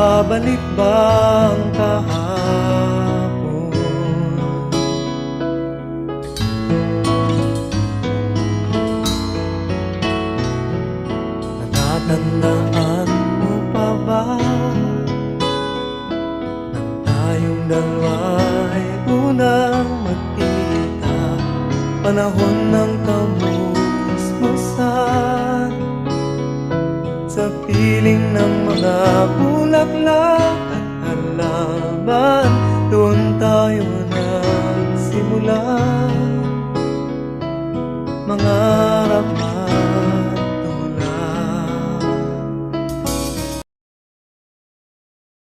Babalik ba ang kahapon? Natatandaan mo pa ba nang tayong dalawa'y unang magkita? Panahon ng kamusmusan, sa piling ng mga bulaklak at halaman, doon tayo nagsimula mangarap man.